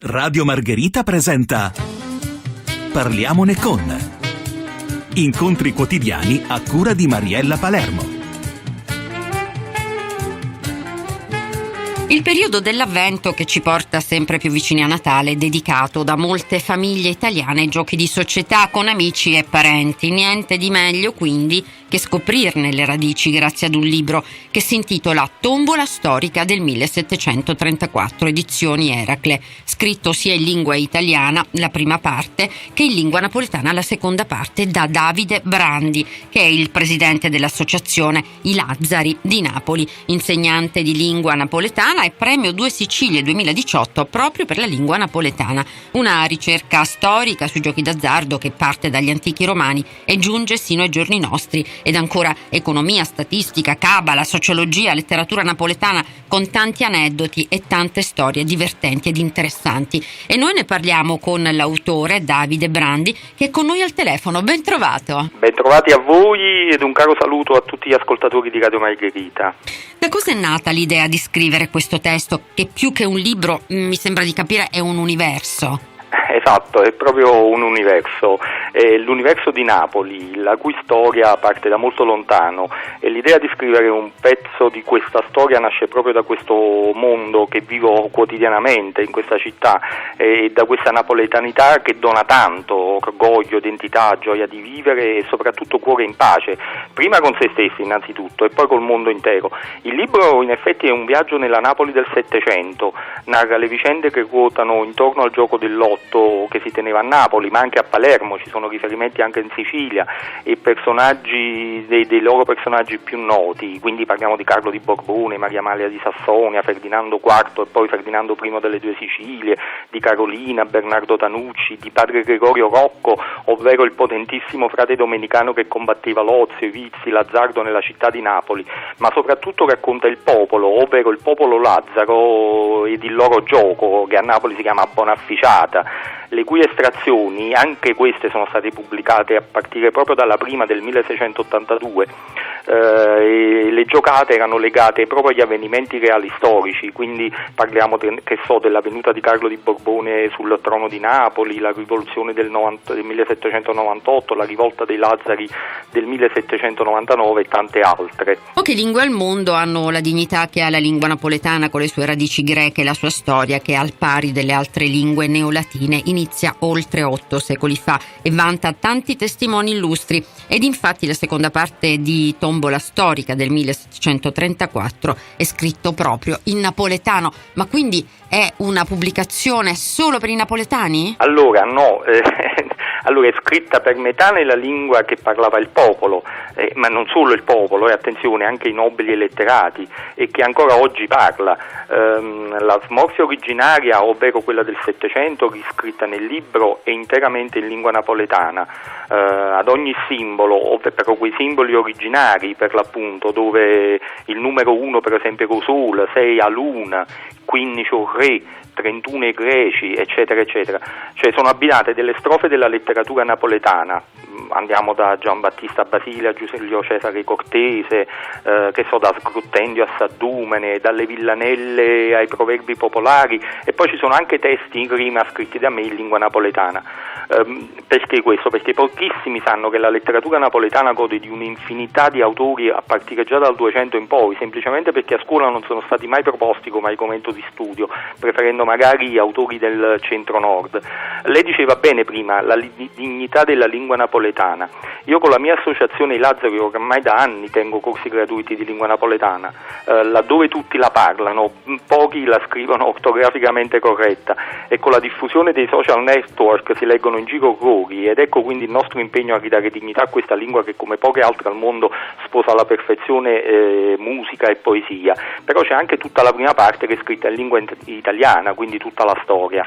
Radio Margherita presenta Parliamone con incontri quotidiani a cura di Mariella Palermo. Il periodo dell'Avvento, che ci porta sempre più vicini a Natale, è dedicato da molte famiglie italiane ai giochi di società con amici e parenti. Niente di meglio quindi che scoprirne le radici grazie ad un libro che si intitola Tombola storica del 1734, edizioni Eracle, scritto sia in lingua italiana, la prima parte, che in lingua napoletana, la seconda parte, da Davide Brandi, che è il presidente dell'associazione I Lazzari di Napoli, insegnante di lingua napoletana e premio 2 Sicilie 2018 proprio per la lingua napoletana. Una ricerca storica sui giochi d'azzardo che parte dagli antichi romani e giunge sino ai giorni nostri, ed ancora economia, statistica, cabala, sociologia, letteratura napoletana, con tanti aneddoti e tante storie divertenti ed interessanti. E noi ne parliamo con l'autore Davide Brandi, che è con noi al telefono. Ben trovato. Bentrovati a voi ed un caro saluto a tutti gli ascoltatori di Radio Margherita. Da cosa è nata l'idea di scrivere questo testo, che più che un libro, mi sembra di capire, è un universo? Esatto, è proprio un universo, è l'universo di Napoli, la cui storia parte da molto lontano, e l'idea di scrivere un pezzo di questa storia nasce proprio da questo mondo che vivo quotidianamente in questa città, e da questa napoletanità che dona tanto, orgoglio, identità, gioia di vivere e soprattutto cuore in pace, prima con se stessi innanzitutto e poi col mondo intero. Il libro in effetti è un viaggio nella Napoli del Settecento, narra le vicende che ruotano intorno al gioco dell'otto che si teneva a Napoli, ma anche a Palermo, ci sono riferimenti anche in Sicilia, e personaggi dei loro personaggi più noti, quindi parliamo di Carlo di Borbone, Maria Amalia di Sassonia, Ferdinando IV e poi Ferdinando I delle Due Sicilie, di Carolina, Bernardo Tanucci, di padre Gregorio Rocco, ovvero il potentissimo frate domenicano che combatteva l'ozio, i vizi, l'azzardo nella città di Napoli, ma soprattutto racconta il popolo, ovvero il popolo lazzaro ed il loro gioco, che a Napoli si chiama Bonafficiata, le cui estrazioni, anche queste sono state pubblicate a partire proprio dalla prima del 1682, e le giocate erano legate proprio agli avvenimenti reali storici, quindi parliamo della venuta di Carlo di Borbone sul trono di Napoli, la rivoluzione del 1798, la rivolta dei Lazzari del 1799 e tante altre. Poche lingue al mondo hanno la dignità che ha la lingua napoletana, con le sue radici greche e la sua storia, che al pari delle altre lingue neolatine inizia oltre 8 secoli fa e vanta tanti testimoni illustri. Ed infatti la seconda parte di Tombola storica del 1734 è scritto proprio in napoletano. Ma quindi è una pubblicazione solo per i napoletani? Allora no, allora è scritta per metà nella lingua che parlava il popolo, ma non solo il popolo, attenzione, anche i nobili e letterati, e che ancora oggi parla. La smorfia originaria, ovvero quella del Settecento, riscritta nel libro, è interamente in lingua napoletana. Ad ogni simbolo, però quei simboli originari per l'appunto, dove il numero 1 per esempio è Sol, 6 a Luna, 15 o Re, 31 i greci, eccetera eccetera, cioè sono abbinate delle strofe della letteratura napoletana. Andiamo da Giambattista Basile a Giulio Cesare Cortese, da Sgruttendio a Saddumene, dalle villanelle ai proverbi popolari, e poi ci sono anche testi in rima scritti da me in lingua napoletana. Perché questo? Perché pochissimi sanno che la letteratura napoletana gode di un'infinità di autori a partire già dal 200 in poi, semplicemente perché a scuola non sono stati mai proposti come argomento di studio, preferendo magari autori del centro-nord. Lei diceva bene prima, la dignità della lingua napoletana. Io con la mia associazione I Lazzari ormai da anni tengo corsi gratuiti di lingua napoletana, laddove tutti la parlano, pochi la scrivono ortograficamente corretta, e con la diffusione dei social network si leggono in giro orrori, ed ecco quindi il nostro impegno a ridare dignità a questa lingua che, come poche altre al mondo, sposa alla perfezione musica e poesia. Però c'è anche tutta la prima parte che è scritta in lingua italiana, quindi tutta la storia.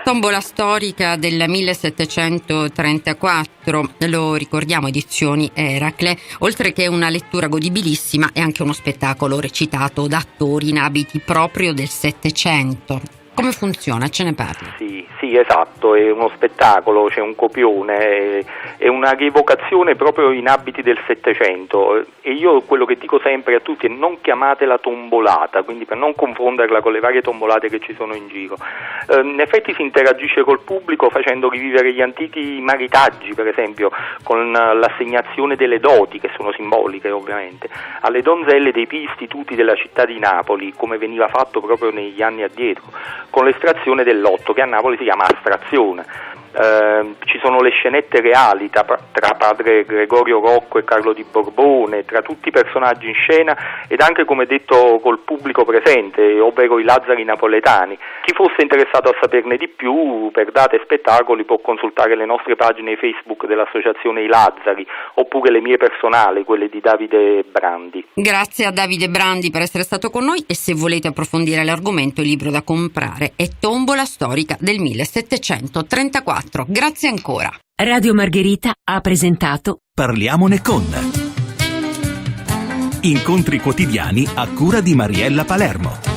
Tombola storica del 1734, lo ricordiamo, edizioni Eracle, oltre che una lettura godibilissima è anche uno spettacolo recitato da attori in abiti proprio del Settecento. Come funziona? Ce ne parli? Sì, esatto, è uno spettacolo, c'è un copione, è una rievocazione proprio in abiti del Settecento, e io quello che dico sempre a tutti è: non chiamatela tombolata, quindi per non confonderla con le varie tombolate che ci sono in giro. In effetti si interagisce col pubblico facendo rivivere gli antichi maritaggi, per esempio con l'assegnazione delle doti, che sono simboliche ovviamente, alle donzelle dei più istituti della città di Napoli, come veniva fatto proprio negli anni addietro, con l'estrazione del lotto, che a Napoli si chiama astrazione. Ci sono le scenette reali tra padre Gregorio Rocco e Carlo di Borbone, tra tutti i personaggi in scena, ed anche, come detto, col pubblico presente, ovvero i Lazzari napoletani. Chi fosse interessato a saperne di più, per date e spettacoli, può consultare le nostre pagine Facebook dell'associazione I Lazzari, oppure le mie personali, quelle di Davide Brandi. Grazie a Davide Brandi per essere stato con noi, e se volete approfondire l'argomento, il libro da comprare è Tombola storica del 1734. Grazie ancora. Radio Margherita ha presentato Parliamone con. Incontri quotidiani a cura di Mariella Palermo.